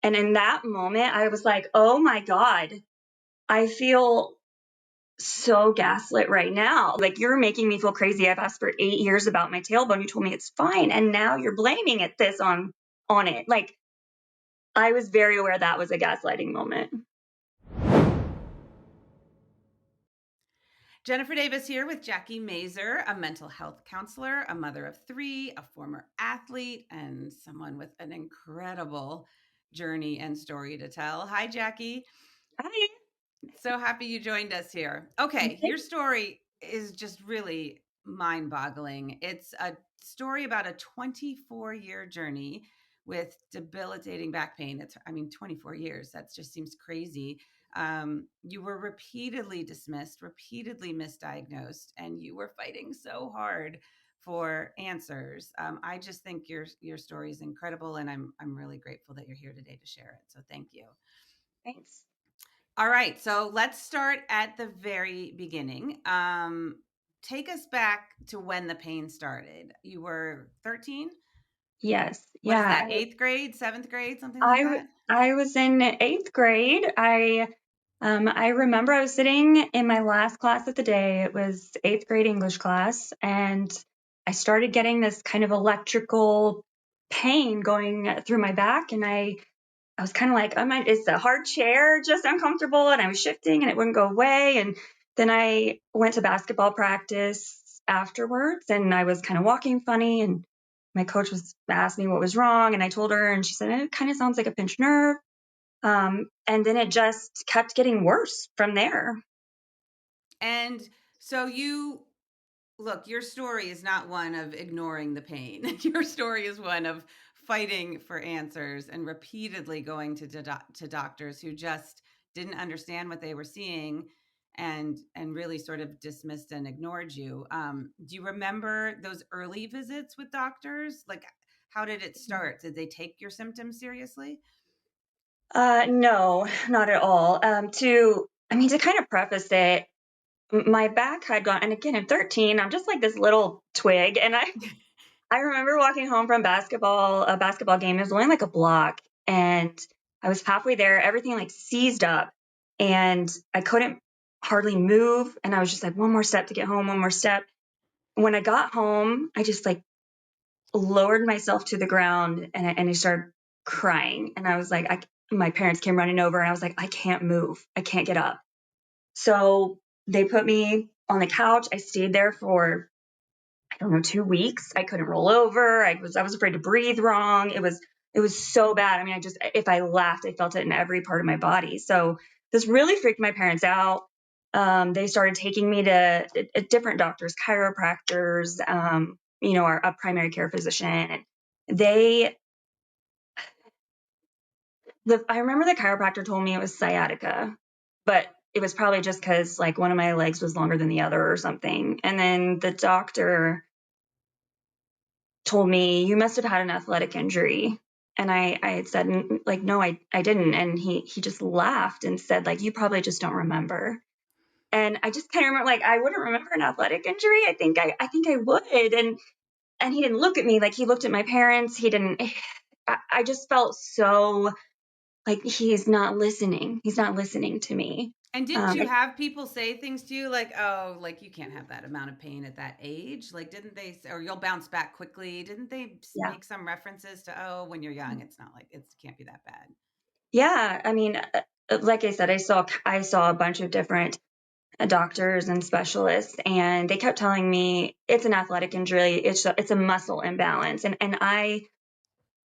And in that moment, I was like, oh my God, I feel so gaslit right now. Like, you're making me feel crazy. I've asked for 8 years about my tailbone. You told me it's fine. And now you're blaming this on it. Like, I was very aware that was a gaslighting moment. Jennifer Davis here with Jakki Mazer, a mental health counselor, a mother of 3, a former athlete, and someone with an incredible journey and story to tell. Hi, Jakki. Hi. So happy you joined us here. Okay, your story is just really mind-boggling. It's a story about a 24-year journey with debilitating back pain. 24 years. That just seems crazy. You were repeatedly dismissed, repeatedly misdiagnosed, and you were fighting so hard for answers. I just think your story is incredible, and I'm really grateful that you're here today to share it. So thank you. Thanks. All right, so let's start at the very beginning. Take us back to when the pain started. You were 13? Yes. What is Yeah. that? 8th grade, 7th grade, something like I that? I was in 8th grade. I remember I was sitting in my last class of the day. It was 8th grade English class, and I started getting this kind of electrical pain going through my back, and I was kind of like, is the hard chair just uncomfortable? And I was shifting and it wouldn't go away. And then I went to basketball practice afterwards, and I was kind of walking funny, and my coach was asked me what was wrong, and I told her, and she said, it kind of sounds like a pinched nerve. And then it just kept getting worse from there. And so look, your story is not one of ignoring the pain. Your story is one of fighting for answers and repeatedly going to doctors who just didn't understand what they were seeing and really sort of dismissed and ignored you. Do you remember those early visits with doctors? Like, how did it start? Did they take your symptoms seriously? No, not at all. To kind of preface it, my back had gone, and again, I'm 13, I'm just like this little twig. And I remember walking home from a basketball game. It was only like a block, and I was halfway there. Everything like seized up, and I couldn't hardly move. And I was just like, one more step to get home, one more step. When I got home, I just like lowered myself to the ground, and I started crying. And I was like, my parents came running over, and I was like, I can't move. I can't get up. So they put me on the couch. I stayed there for, I don't know, 2 weeks. I couldn't roll over. I was afraid to breathe wrong. It was so bad. I mean, if I laughed, I felt it in every part of my body. So this really freaked my parents out. They started taking me to different doctors, chiropractors, a primary care physician. And I remember the chiropractor told me it was sciatica, but it was probably just because like one of my legs was longer than the other or something. And then the doctor told me, you must have had an athletic injury. And I had said, like, no, I didn't. And he just laughed and said, like, you probably just don't remember. And I just kind of remember, like, I wouldn't remember an athletic injury. I think I would. And he didn't look at me like he looked at my parents. He didn't, I just felt so like he's not listening. He's not listening to me. And didn't you have people say things to you like, "Oh, like you can't have that amount of pain at that age"? Like, didn't they or you'll bounce back quickly? Didn't they Yeah. make some references to, "Oh, when you're young, it's not like it can't be that bad." Yeah. I mean, like I said, I saw a bunch of different doctors and specialists, and they kept telling me it's an athletic injury. It's a muscle imbalance. And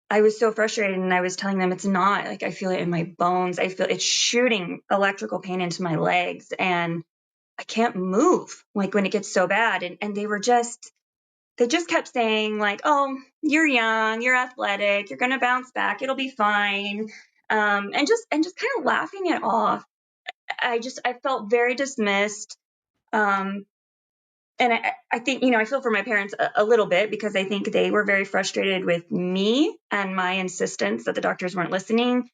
I was so frustrated, and I was telling them it's not. Like, I feel it in my bones. I feel it's shooting electrical pain into my legs, and I can't move like when it gets so bad. And they just kept saying like, oh, you're young, you're athletic, you're going to bounce back, it'll be fine. And just kind of laughing it off. I felt very dismissed. Um, and I think, I feel for my parents a little bit, because I think they were very frustrated with me and my insistence that the doctors weren't listening,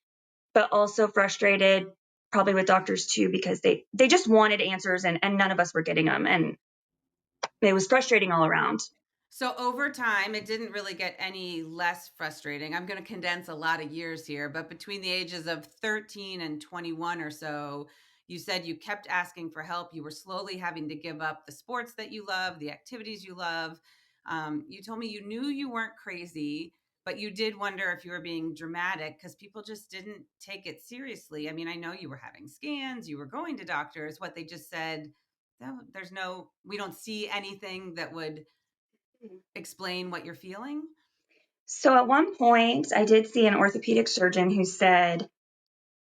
but also frustrated probably with doctors too, because they just wanted answers, and none of us were getting them. And it was frustrating all around. So over time, it didn't really get any less frustrating. I'm going to condense a lot of years here, but between the ages of 13 and 21 or so, you said you kept asking for help. You were slowly having to give up the sports that you love, the activities you love. You told me you knew you weren't crazy, but you did wonder if you were being dramatic because people just didn't take it seriously. I mean, I know you were having scans, you were going to doctors. What they just said, "No, there's no, we don't see anything that would explain what you're feeling." So at one point, I did see an orthopedic surgeon who said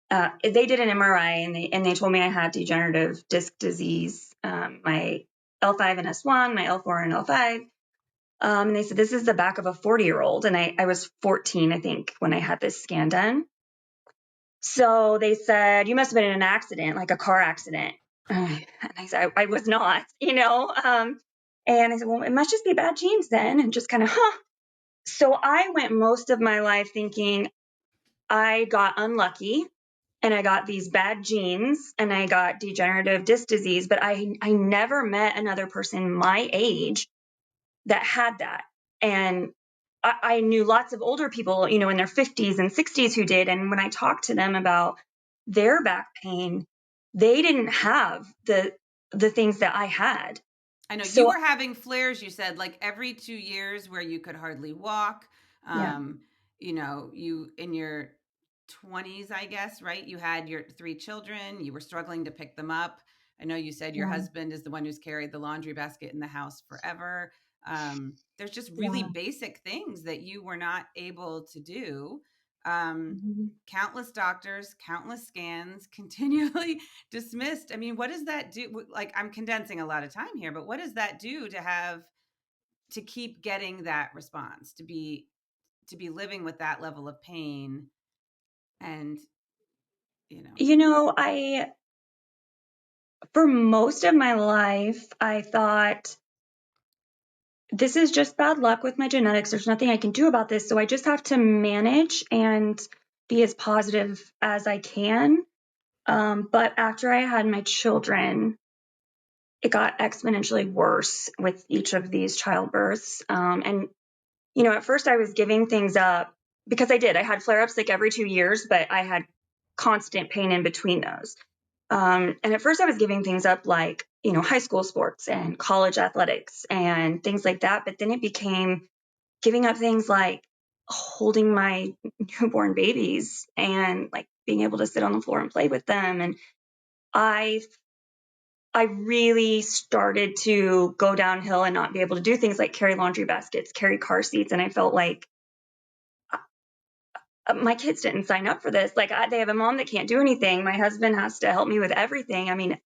they did an MRI and they told me I had degenerative disc disease, my L5 and S1, my L4 and L5. And they said, this is the back of a 40-year-old. And I was 14, I think, when I had this scan done. So they said, you must have been in an accident, like a car accident. And I said, I was not, you know? And I said, well, it must just be bad genes then. And just kind of, huh. So I went most of my life thinking I got unlucky and I got these bad genes and I got degenerative disc disease, but I never met another person my age that had that. And I knew lots of older people, you know, in their 50s and 60s who did. And when I talked to them about their back pain, they didn't have the things that I had. I know you So were having flares, you said, like every 2 years where you could hardly walk. yeah, Um, you in your 20s, I guess, right? You had your three children, you were struggling to pick them up. I know you said your yeah, husband is the one who's carried the laundry basket in the house forever. There's just really yeah. basic things that you were not able to do. Um, Mhm. Countless doctors, countless scans, continually dismissed. I mean, what does that do? Like, I'm condensing a lot of time here, but what does that do to have to keep getting that response, to be living with that level of pain and, you know. You know, I for most of my life, I thought this is just bad luck with my genetics. There's nothing I can do about this. So I just have to manage and be as positive as I can. But after I had my children, it got exponentially worse with each of these childbirths. And, you know, at first I was giving things up because I did. I had flare ups like every 2 years, but I had constant pain in between those. And at first I was giving things up like, you know, high school sports and college athletics and things like that. But then it became giving up things like holding my newborn babies and like being able to sit on the floor and play with them. And I I really started to go downhill and not be able to do things like carry laundry baskets, carry car seats. And I felt like my kids didn't sign up for this. Like they have a mom that can't do anything. My husband has to help me with everything. I mean,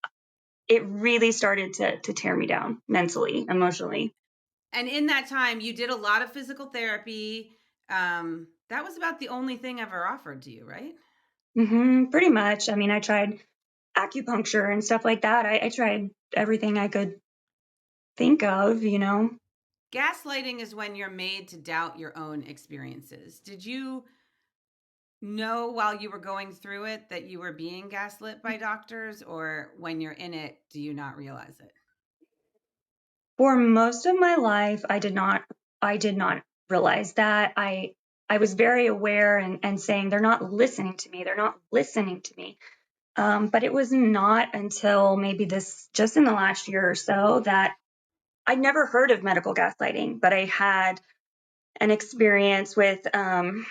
it really started to tear me down mentally, emotionally. And in that time, you did a lot of physical therapy. That was about the only thing ever offered to you, right? Pretty much. I mean, I tried acupuncture and stuff like that. I tried everything I could think of, you know. Gaslighting is when you're made to doubt your own experiences. Did you know while you were going through it that you were being gaslit by doctors, or when you're in it, do you not realize it? For most of my life, I did not realize that. I was very aware and saying they're not listening to me. They're not listening to me. But it was not until maybe this just in the last year or so that I'd never heard of medical gaslighting, but I had an experience with I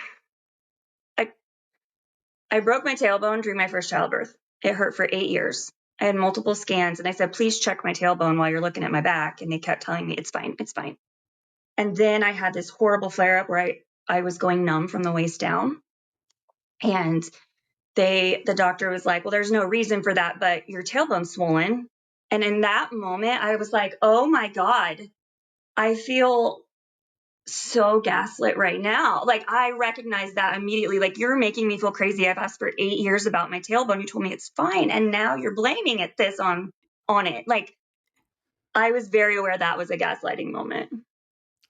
I broke my tailbone during my first childbirth. It hurt for 8 years. I had multiple scans and I said, please check my tailbone while you're looking at my back. And they kept telling me, it's fine, it's fine. And then I had this horrible flare up where I was going numb from the waist down. And the doctor was like, well, there's no reason for that, but your tailbone's swollen. And in that moment, I was like, oh my God, I feel so gaslit right now. Like I recognize that immediately. Like you're making me feel crazy. I've asked for 8 years about my tailbone. You told me it's fine. And now you're blaming this on it. Like I was very aware that was a gaslighting moment.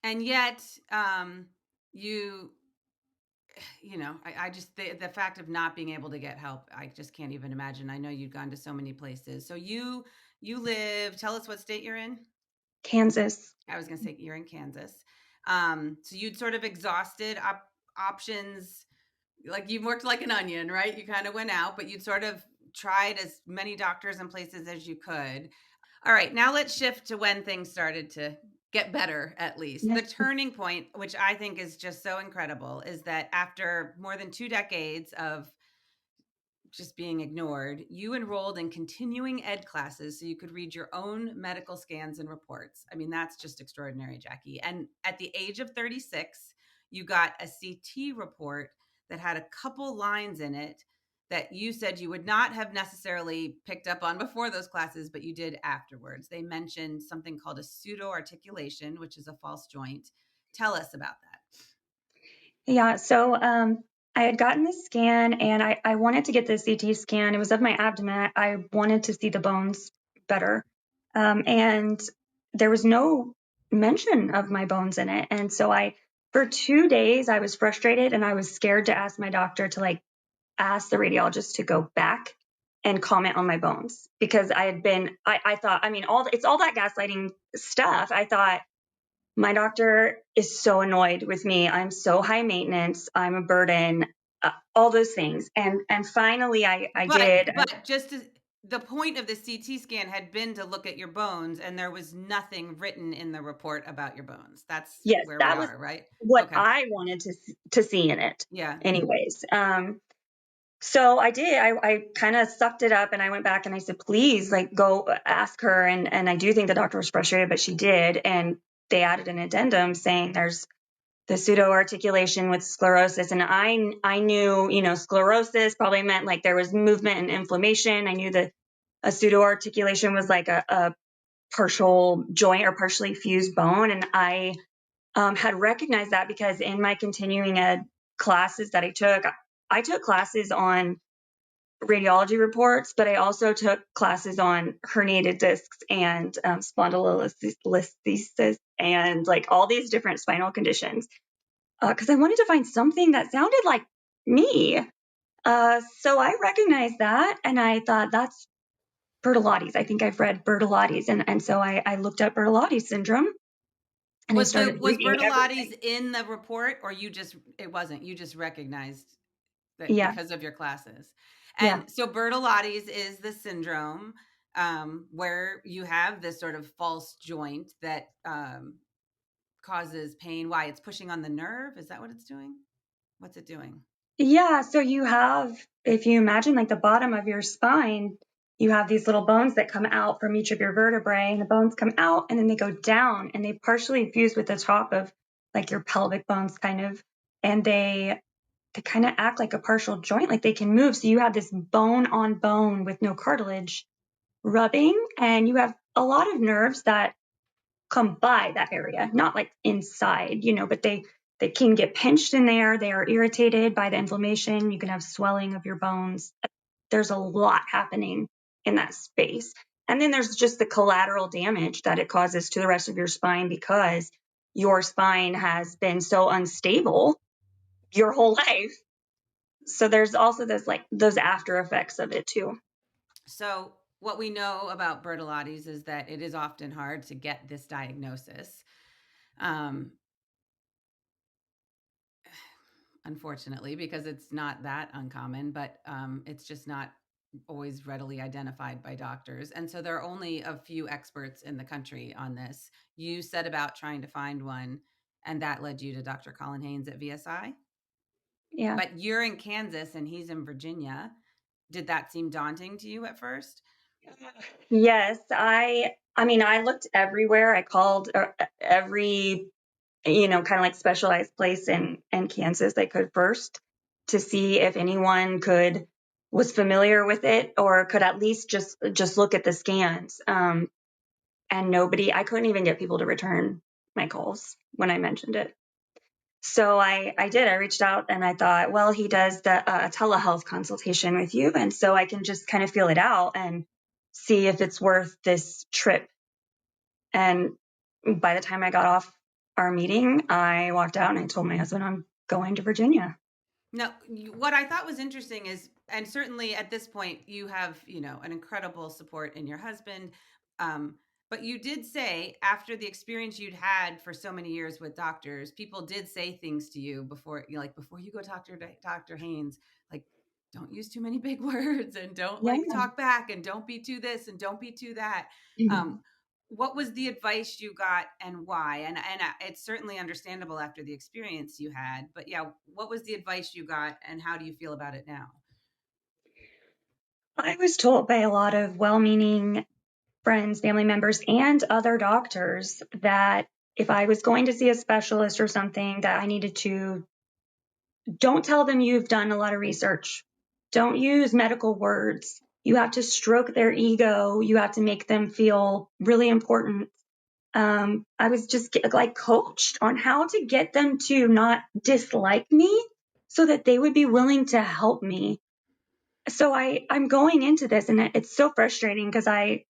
And yet, you I just the fact of not being able to get help, I just can't even imagine. I know you'd gone to so many places. So you live, tell us what state you're in. Kansas. I was going to say you're in Kansas. So you'd sort of exhausted options, like you worked like an onion, right? You kind of went out, but you'd sort of tried as many doctors and places as you could. All right, now let's shift to when things started to get better, at least. The turning point, which I think is just so incredible, is that after more than 2 decades of just being ignored, you enrolled in continuing ed classes so you could read your own medical scans and reports. I mean, that's just extraordinary, Jakki. And at the age of 36, you got a CT report that had a couple lines in it that you said you would not have necessarily picked up on before those classes, but you did afterwards. They mentioned something called a pseudo articulation, which is a false joint. Tell us about that. Yeah, so I had gotten the scan and I wanted to get the CT scan. It was of my abdomen. I wanted to see the bones better. And there was no mention of my bones in it. And so for 2 days, I was frustrated and I was scared to ask my doctor to like ask the radiologist to go back and comment on my bones because I thought, I mean, it's all that gaslighting stuff. I thought, my doctor is so annoyed with me. I'm so high maintenance. I'm a burden. All those things. And finally, I did. But just to, the point of the CT scan had been to look at your bones, and there was nothing written in the report about your bones. That's Yes, where we that was are, right? what Okay. I wanted to see in it. Yeah. Anyways, so I did. I kind of sucked it up and I went back and I said, please, like, go ask her. And I do think the doctor was frustrated, but she did. And they added an addendum saying there's the pseudo articulation with sclerosis. And I knew, sclerosis probably meant like there was movement and inflammation. I knew that a pseudo articulation was like a partial joint or partially fused bone. And I had recognized that because in my continuing ed classes that I took classes on radiology reports, but I also took classes on herniated discs and spondylolisthesis and like all these different spinal conditions because I wanted to find something that sounded like me. So I recognized that and I thought that's Bertolotti's. I think I've read Bertolotti's. And so I looked up Bertolotti Syndrome and I started Was reading Bertolotti's everything. in the report, or you just it wasn't? You just recognized that Yeah. because of your classes. Yeah. And so Bertolotti's is the syndrome where you have this sort of false joint that causes pain. Why? It's pushing on the nerve. Is that what it's doing? What's it doing? Yeah. So you have, if you imagine like the bottom of your spine, you have these little bones that come out from each of your vertebrae, and the bones come out and then they go down and they partially fuse with the top of like your pelvic bones, kind of. And they kind of act like a partial joint, like they can move. So you have this bone on bone with no cartilage rubbing, and you have a lot of nerves that come by that area, not like inside, but they can get pinched in there. They are irritated by the inflammation. You can have swelling of your bones. There's a lot happening in that space. And then there's just the collateral damage that it causes to the rest of your spine because your spine has been so unstable your whole life. So there's also this like those after effects of it too. So, what we know about Bertolotti's is that it is often hard to get this diagnosis. Um, Unfortunately, because it's not that uncommon, but it's just not always readily identified by doctors. And so there are only a few experts in the country on this. You set about trying to find one, and that led you to Dr. Colin Haines at VSI. Yeah. But you're in Kansas and he's in Virginia. Did that seem daunting to you at first? Yes, I mean I looked everywhere. I called every kind of like specialized place in Kansas I could first to see if anyone could was familiar with it or could at least just look at the scans. And nobody, I couldn't even get people to return my calls when I mentioned it. So I did. I reached out and I thought, well, he does the telehealth consultation with you, and so I can just kind of feel it out and see if it's worth this trip. And by the time I got off our meeting, I walked out and I told my husband I'm going to Virginia. Now, what I thought was interesting is, and certainly at this point, you have, an incredible support in your husband. Um, But you did say after the experience you'd had for so many years with doctors, people did say things to you before, like before you go talk to Dr. Haines, like don't use too many big words and don't like Yeah. talk back and don't be too this and don't be too that. Um, what was the advice you got and why? And it's certainly understandable after the experience you had, but yeah, what was the advice you got and how do you feel about it now? I was told by a lot of well-meaning friends, family members, and other doctors that if I was going to see a specialist or something, that I needed to don't tell them you've done a lot of research. Don't use medical words. You have to stroke their ego. You have to make them feel really important. I was just like coached on how to get them to not dislike me so that they would be willing to help me. So I'm going into this and it's so frustrating because I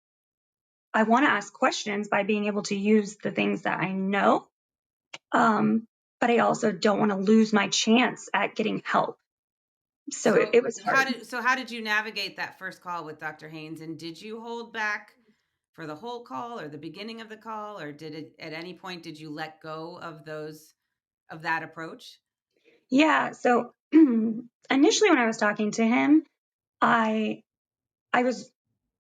want to ask questions by being able to use the things that I know. But I also don't want to lose my chance at getting help. So it was hard. How did you navigate that first call with Dr. Haines, and did you hold back for the whole call or the beginning of the call, or did it at any point did you let go of that approach? Yeah. So initially when I was talking to him, I I was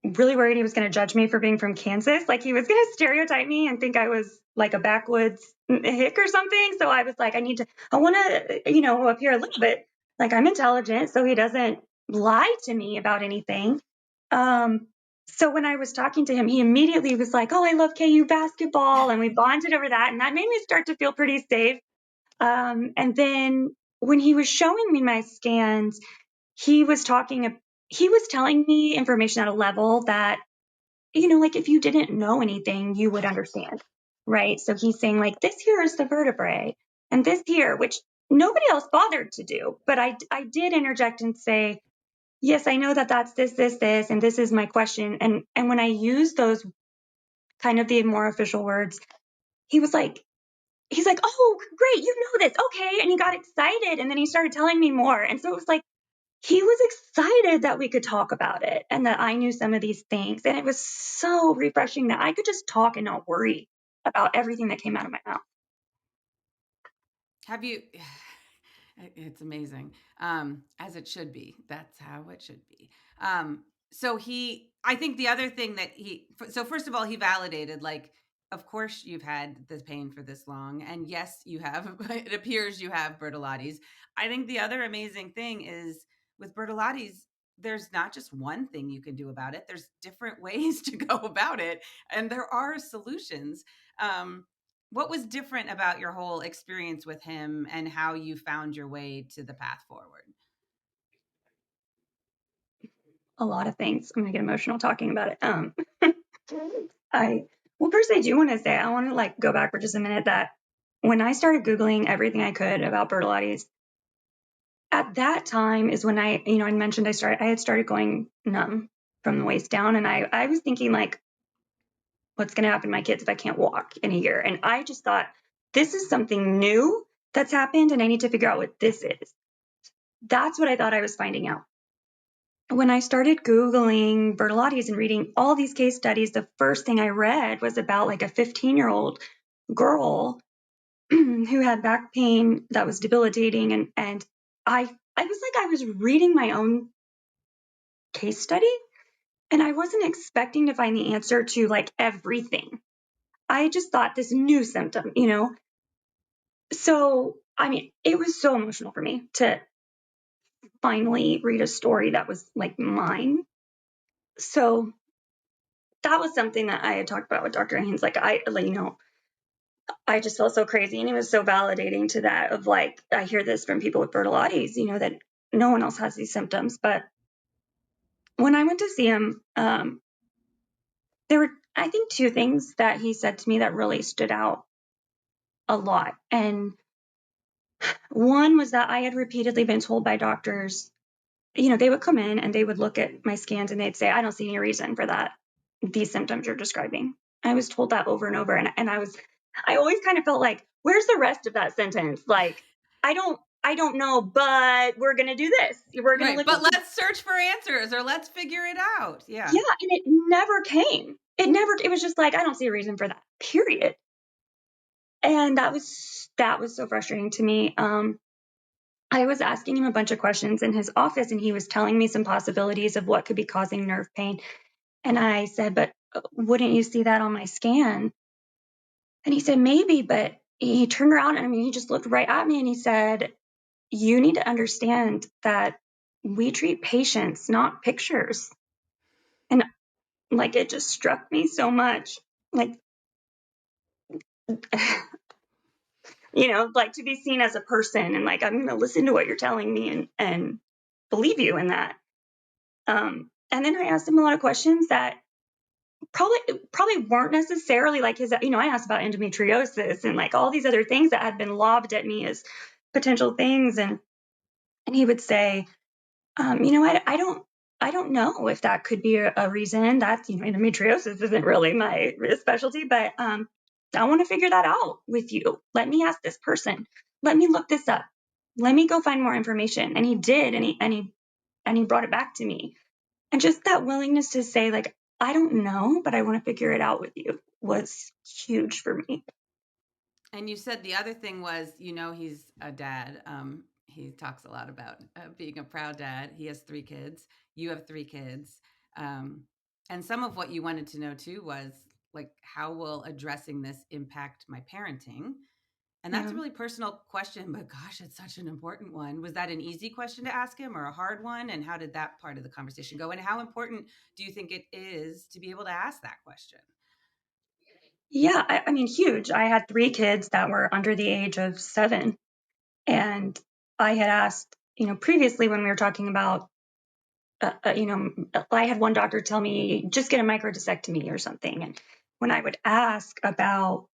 really worried he was going to judge me for being from Kansas. Like he was going to stereotype me and think I was like a backwoods hick or something. So I was like, I want to, appear a little bit like I'm intelligent so he doesn't lie to me about anything. Um, so when I was talking to him, he immediately was like, oh, I love KU basketball. And we bonded over that. And that made me start to feel pretty safe. And then when he was showing me my scans, he was talking, he was telling me information at a level that, like if you didn't know anything, you would understand, right? So he's saying, like, this here is the vertebrae and this here, which nobody else bothered to do. But I did interject and say, yes, I know that that's this, and this is my question. And when I used those kind of the more official words, he was like, he's like, oh, great, you know this. Okay. And he got excited. And then he started telling me more. And so it was like, he was excited that we could talk about it and that I knew some of these things. And it was so refreshing that I could just talk and not worry about everything that came out of my mouth. Have you it's amazing. As it should be. That's how it should be. So I think the other thing that so first of all, he validated, like, of course you've had this pain for this long. And yes, you have, it appears you have Bertolotti's. I think the other amazing thing is with Bertolotti's, there's not just one thing you can do about it. There's different ways to go about it. And there are solutions. What was different about your whole experience with him and how you found your way to the path forward? A lot of things. I'm going to get emotional talking about it. I, well, first I do want to say, I want to like go back for just a minute that when I started Googling everything I could about Bertolotti's, at that time is when I mentioned I had started going numb from the waist down. And I was thinking like, what's going to happen to my kids if I can't walk in a year? And I just thought, this is something new that's happened and I need to figure out what this is. That's what I thought I was finding out. When I started Googling Bertolotti's and reading all these case studies, the first thing I read was about like a 15-year-old girl who had back pain that was debilitating. And I was like, I was reading my own case study and I wasn't expecting to find the answer to like everything. I just thought this new symptom. So, I mean, it was so emotional for me to finally read a story that was like mine. So that was something that I had talked about with Dr. Haynes. Like, I just felt so crazy. And it was so validating to that of like, I hear this from people with Bertolotti's, that no one else has these symptoms. But when I went to see him, there were, I think, two things that he said to me that really stood out a lot. And one was that I had repeatedly been told by doctors, they would come in and they would look at my scans and they'd say, I don't see any reason for that, these symptoms you're describing. I was told that over and over. And I always kind of felt like, where's the rest of that sentence? Like, I don't, I don't know, but we're going to do this. We're going to Right. look But at this. let's search for answers or let's figure it out. Yeah. Yeah. And it never came. It was just like, I don't see a reason for that, period. And that was so frustrating to me. I was asking him a bunch of questions in his office, and he was telling me some possibilities of what could be causing nerve pain. And I said, but wouldn't you see that on my scan? And he said, maybe, but he turned around and he just looked right at me and he said, you need to understand that we treat patients, not pictures. And like, it just struck me so much. Like, like to be seen as a person and like, I'm going to listen to what you're telling me and believe you in that. And then I asked him a lot of questions that probably weren't necessarily like his, I asked about endometriosis and like all these other things that had been lobbed at me as potential things. And he would say, I don't know if that could be a reason. That's, endometriosis isn't really my specialty, but I want to figure that out with you. Let me ask this person. Let me look this up. Let me go find more information. And he did, and he brought it back to me. And just that willingness to say, like, I don't know, but I want to figure it out with you was huge for me. And you said the other thing was, he's a dad. He talks a lot about being a proud dad. He has 3 kids. You have 3 kids. And some of what you wanted to know too was like, how will addressing this impact my parenting? And that's Yeah. a really personal question, but gosh, it's such an important one. Was that an easy question to ask him or a hard one? And how did that part of the conversation go? And how important do you think it is to be able to ask that question? Yeah. I mean, huge. I had 3 kids that were under the age of 7. And I had asked, previously when we were talking about, I had one doctor tell me, just get a microdiscectomy or something. And when I would ask about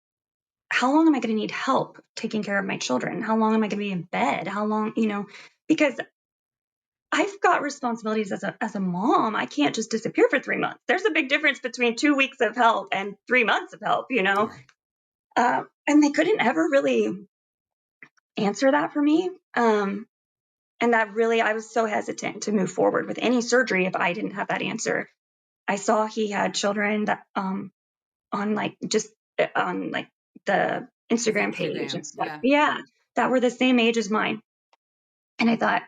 how long am I going to need help taking care of my children? How long am I going to be in bed? How long, because I've got responsibilities as a mom. I can't just disappear for 3 months. There's a big difference between 2 weeks of help and 3 months of help. And they couldn't ever really answer that for me. And that really, I was so hesitant to move forward with any surgery if I didn't have that answer. I saw he had children that on like just on like the His Instagram page Instagram. and stuff. Yeah. Yeah, that were the same age as mine. And I thought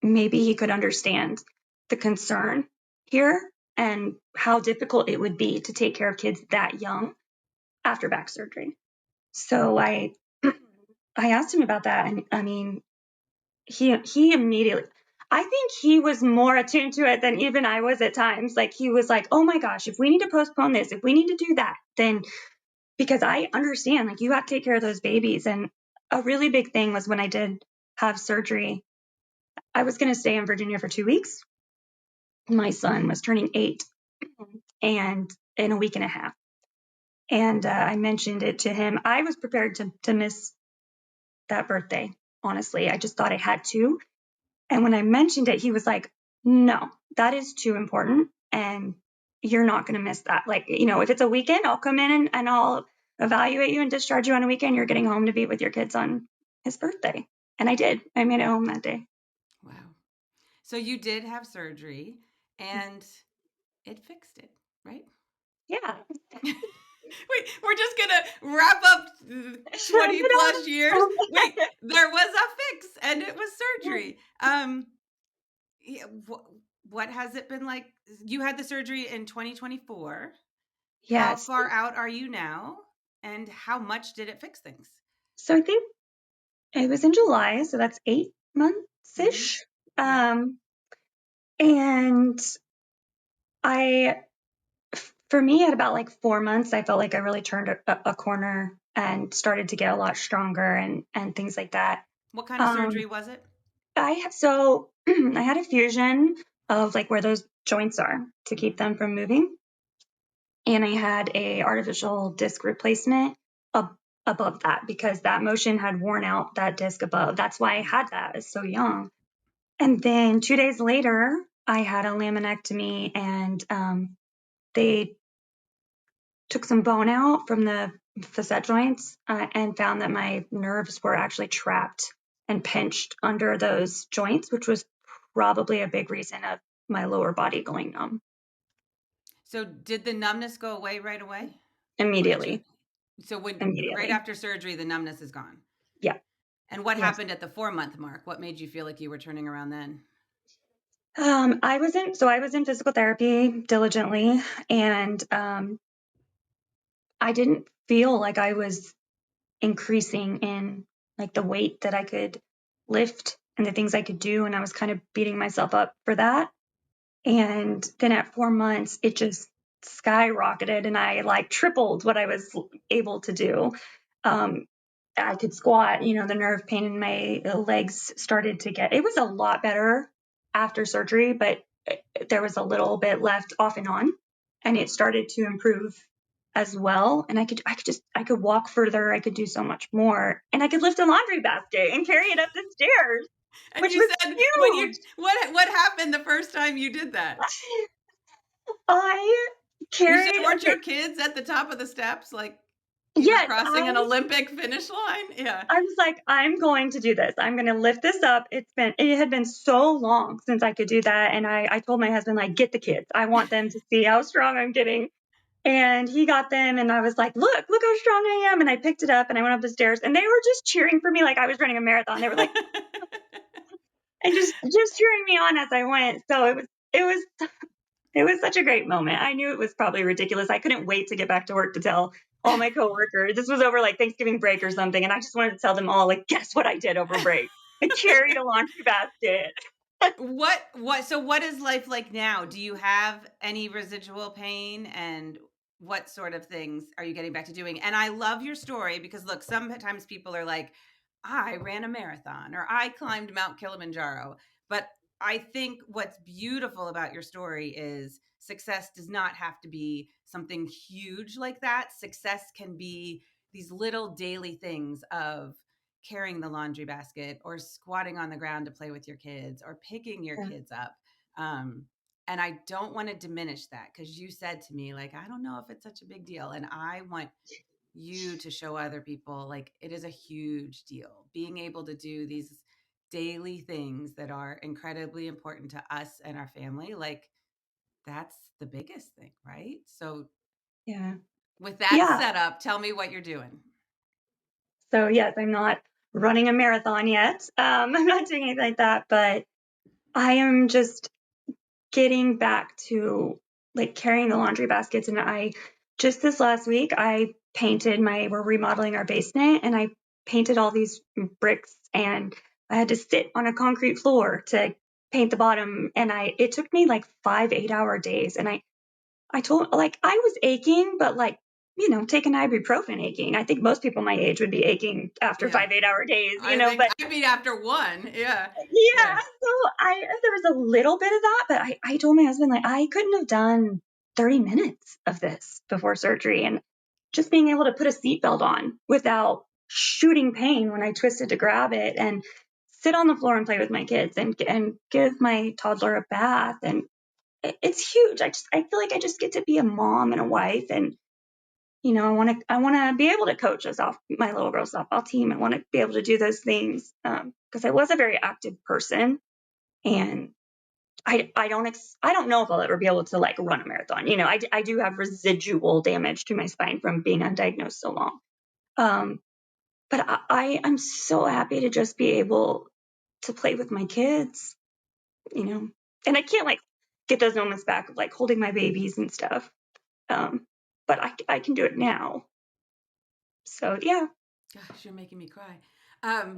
maybe he could understand the concern here and how difficult it would be to take care of kids that young after back surgery. So I asked him about that, and I mean, he immediately, I think he was more attuned to it than even I was at times. Like he was like, "Oh my gosh, if we need to postpone this, if we need to do that, then because I understand, like you have to take care of those babies." And a really big thing was when I did have surgery, I was going to stay in Virginia for 2 weeks. My son was turning 8 and in a week and a half. And I mentioned it to him. I was prepared to miss that birthday. Honestly, I just thought I had to. And when I mentioned it, he was like, no, that is too important. And you're not going to miss that. Like, if it's a weekend, I'll come in and I'll evaluate you and discharge you on a weekend. You're getting home to be with your kids on his birthday. And I did. I made it home that day. Wow. So you did have surgery and it fixed it, right? Yeah. Wait, we're just gonna wrap up 20 plus years. Wait, there was a fix and it was surgery. Yeah, what has it been like? You had the surgery in 2024. How Yes. far out are you now? And how much did it fix things? So I think it was in July. So that's 8 months Mm-hmm. ish. Yeah. And I, for me, at about like 4 months, I felt like I really turned a corner and started to get a lot stronger and things like that. What kind of Um, surgery was it? I had a fusion of like where those joints are to keep Mm-hmm. them from moving, and I had a artificial disc replacement above that because that motion had worn out that disc above. That's why I had that as so young. And then 2 days later, I had a laminectomy, and they took some bone out from the facet joints and found that my nerves were actually trapped and pinched under those joints, which was probably a big reason of my lower body going numb. So did the numbness go away right away? Or did you Immediately. so when right Immediately. after surgery the numbness is gone? Yeah. And what Yes. happened at the 4-month mark? What made you feel like you were turning around then? I was in physical therapy diligently, and I didn't feel like I was increasing in like the weight that I could lift and the things I could do, and I was kind of beating myself up for that. And then at 4 months, it just skyrocketed, and I like tripled what I was able to do. Um, I could squat, the nerve pain in my legs started to get, it was a lot better after surgery, but there was a little bit left off and on, and it started to improve as well. And I could walk further. I could do so much more, and I could lift a laundry basket and carry it up the stairs, And which you was said when you huge. what happened the first time you did that? I You said carried, weren't your okay, kids at the top of the steps like you were yes, crossing an Olympic finish line? Yeah. I was like, I'm going to do this. I'm going to lift this up. It had been so long since I could do that. And I told my husband, like, get the kids. I want them to see how strong I'm getting. And he got them. And I was like, look how strong I am. And I picked it up and I went up the stairs and they were just cheering for me like I was running a marathon. They were like, and just cheering me on as I went. So it was such a great moment. I knew it was probably ridiculous. I couldn't wait to get back to work to tell all my coworkers. This was over like Thanksgiving break or something, and I just wanted to tell them all, like, guess what I did over break? I carried a laundry basket. What is life like now? Do you have any residual pain, and what sort of things are you getting back to doing? And I love your story because look, sometimes people are like, I ran a marathon or I climbed Mount Kilimanjaro. But I think what's beautiful about your story is success does not have to be something huge like that. Success can be these little daily things of carrying the laundry basket or squatting on the ground to play with your kids or picking your Yeah. kids up. Um, and I don't want to diminish that because you said to me, like, I don't know if it's such a big deal. And I want you to show other people, like, it is a huge deal. Being able to do these daily things that are incredibly important to us and our family, like, that's the biggest thing, right? So, Yeah. with that Yeah. set up, tell me what you're doing. So, yes, I'm not running a marathon yet. I'm not doing anything like that, but I am just getting back to like carrying the laundry baskets. And I just this last week, we're remodeling our basement and I painted all these bricks and I had to sit on a concrete floor to paint the bottom. And it took me like 5 8-hour days. And I told, like, I was aching, but like, take an ibuprofen aching. I think most people my age would be aching after Yeah. 5 8-hour days, I think but I mean after one. Yeah. yeah, Yeah. so there was a little bit of that, but I told my husband like I couldn't have done 30 minutes of this before surgery, and just being able to put a seatbelt on without shooting pain when I twisted to grab it and sit on the floor and play with my kids and give my toddler a bath, and it's huge. I feel like I just get to be a mom and a wife, and I want to be able to coach my little girl softball team. I want to be able to do those things because I was a very active person, and I don't know if I'll ever be able to like run a marathon. I do have residual damage to my spine from being undiagnosed so long. Um, but I'm so happy to just be able to play with my kids, you know, and I can't like get those moments back of like holding my babies and stuff. But I can do it now. So yeah. Gosh, you're making me cry. Um,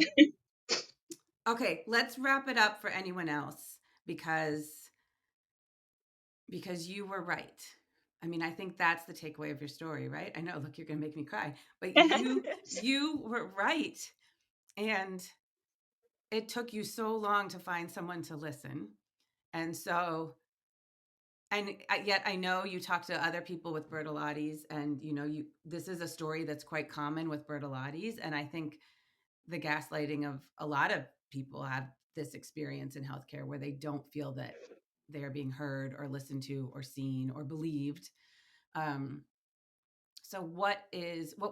okay, let's wrap it up for anyone else because you were right. I mean, I think that's the takeaway of your story, right? I know, look, you're going to make me cry, but you were right. And it took you so long to find someone to listen. And so and yet I know you talk to other people with Bertolotti's and you this is a story that's quite common with Bertolotti's, and I think the gaslighting of a lot of people have this experience in healthcare where they don't feel that they are being heard or listened to or seen or believed. Um, so what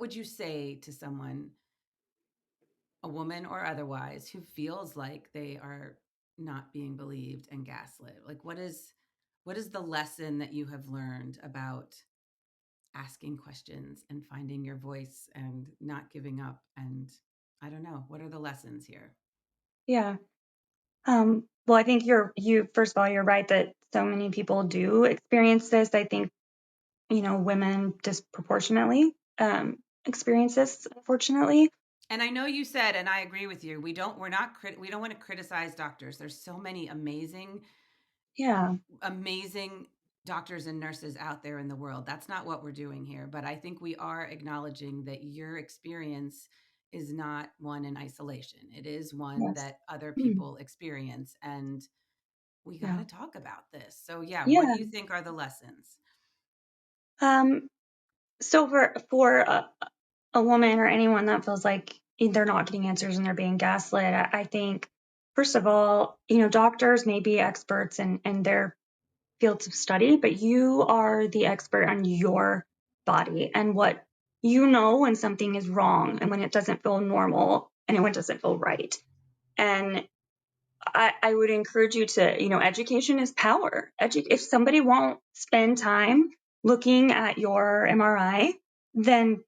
would you say to someone a woman or otherwise, who feels like they are not being believed and gaslit? Like, what is the lesson that you have learned about asking questions and finding your voice and not giving up? And I don't know, what are the lessons here? Yeah. Well, I think you first of all, you're right that so many people do experience this. I think, women disproportionately experience this, unfortunately. And I know you said, and I agree with you, we don't want to criticize doctors. There's so many Yeah. amazing doctors and nurses out there in the world. That's not what we're doing here, but I think we are acknowledging that your experience is not one in isolation. It is one Yes. that other Hmm. people experience, and we got Yeah. to talk about this. So yeah, what do Yeah. you think are the lessons? Um, so for a woman or anyone that feels like they're not getting answers and they're being gaslit, I think first of all, doctors may be experts in their fields of study, but you are the expert on your body and what you know when something is wrong and when it doesn't feel normal and when it doesn't feel right. And I would encourage you to, education is power. If somebody won't spend time looking at your MRI, then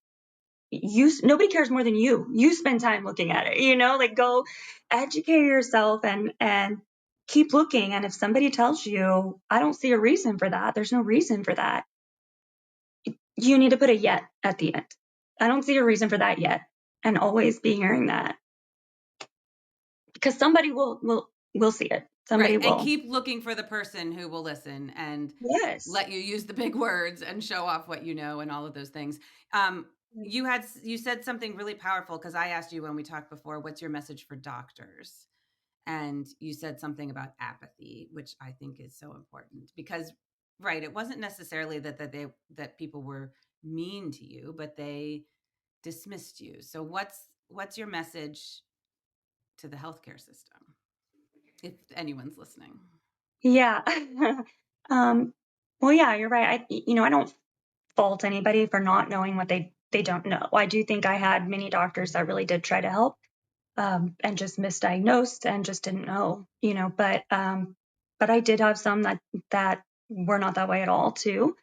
nobody cares more than you. You spend time looking at it, like go educate yourself and keep looking. And if somebody tells you, I don't see a reason for that, there's no reason for that, you need to put a yet at the end. I don't see a reason for that yet. And always be hearing that because somebody will see it. Right. Somebody And will. keep looking for the person who will listen and Yes. let you use the big words and show off what you know and all of those things. Um, you said something really powerful, because I asked you when we talked before, what's your message for doctors? And you said something about apathy, which I think is so important, because right, it wasn't necessarily that people were mean to you, but they dismissed you. So what's your message to the healthcare system, if anyone's listening? Yeah. um, well, yeah, you're right. I don't fault anybody for not knowing what they don't know. I do think I had many doctors that really did try to help, and just misdiagnosed and just didn't know, but I did have some that were not that way at all too.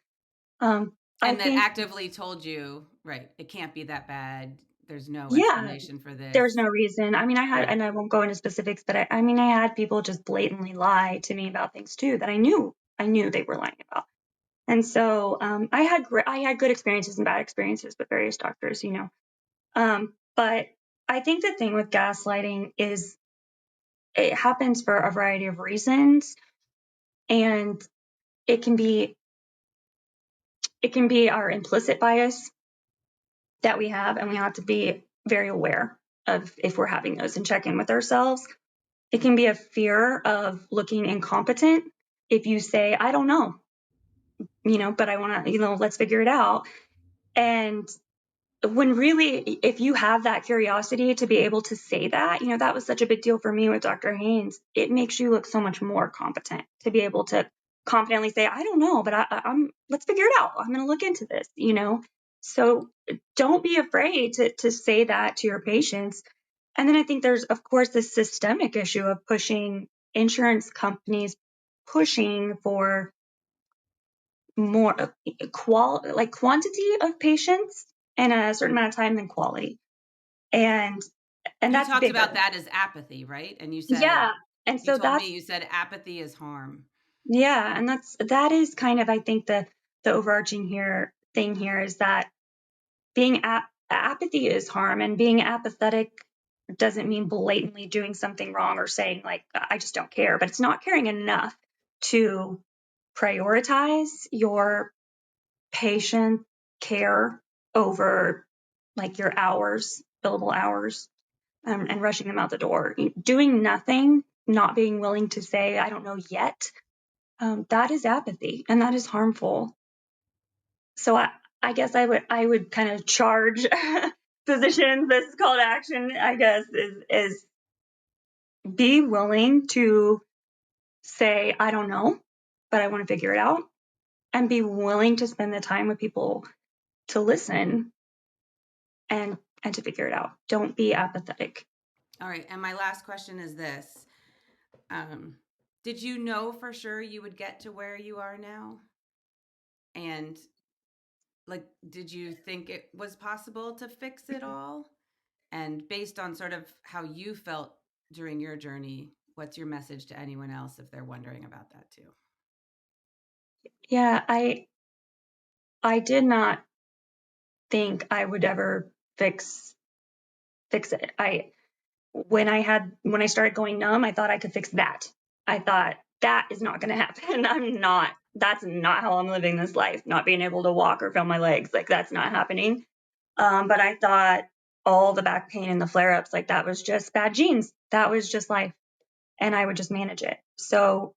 I And that think, actively told you, right, it can't be that bad. There's no yeah, explanation for this. there's no reason. I mean, Right. and I won't go into specifics, but I mean, I had people just blatantly lie to me about things too that I knew they were lying about. And so I had good experiences and bad experiences with various doctors, but I think the thing with gaslighting is it happens for a variety of reasons, and it can be it can be our implicit bias that we have, and we have to be very aware of if we're having those and check in with ourselves. It can be a fear of looking incompetent if you say, I don't know, but I want to, let's figure it out. And when really, if you have that curiosity to be able to say that, that was such a big deal for me with Dr. Haines. It makes you look so much more competent to be able to confidently say, I don't know, but let's figure it out. I'm going to look into this. So don't be afraid to say that to your patients. And then I think there's, of course, this systemic issue of pushing insurance companies pushing for more like quantity of patients in a certain amount of time than quality. And You that's talked bigger. about that as apathy, right? And Yeah. And you so told me, that's you said apathy is harm. yeah, and that is kind of I think the overarching thing here is that apathy is harm, and being apathetic doesn't mean blatantly doing something wrong or saying like I just don't care, but it's not caring enough to prioritize your patient care over like your hours, billable hours, and rushing them out the door. Doing nothing, not being willing to say, I don't know yet, that is apathy and that is harmful. So I guess I would kind of charge physicians, this call to action, I guess, is be willing to say, I don't know, but I want to figure it out, and be willing to spend the time with people to listen and to figure it out. Don't be apathetic. All right. And my last question is this. Um, did you know for sure you would get to where you are now? And like, did you think it was possible to fix it all? And based on sort of how you felt during your journey, what's your message to anyone else if they're wondering about that too? Yeah, I did not think I would ever fix it. When I started going numb, I thought I could fix that. I thought that is not going to happen. That's not how I'm living this life. Not being able to walk or feel my legs, like that's not happening. But I thought all the back pain and the flare ups, like that was just bad genes. That was just life, and I would just manage it. So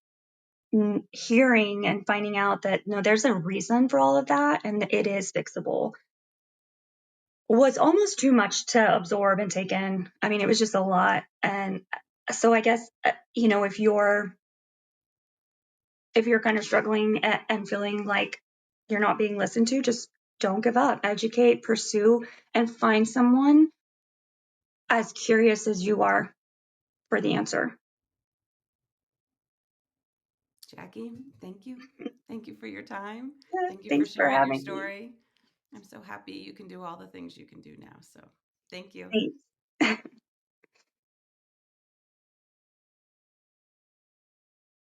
hearing and finding out that no, there's a reason for all of that, and it is fixable was almost too much to absorb and take in. I mean, it was just a lot. And so I guess, if you're kind of struggling and feeling like you're not being listened to, just don't give up, educate, pursue, and find someone as curious as you are for the answer. Jakki, thank you. Thank you for your time. Yeah, Thank you for thanks for sharing your having me. story. I'm so happy you can do all the things you can do now. So thank you. Thanks.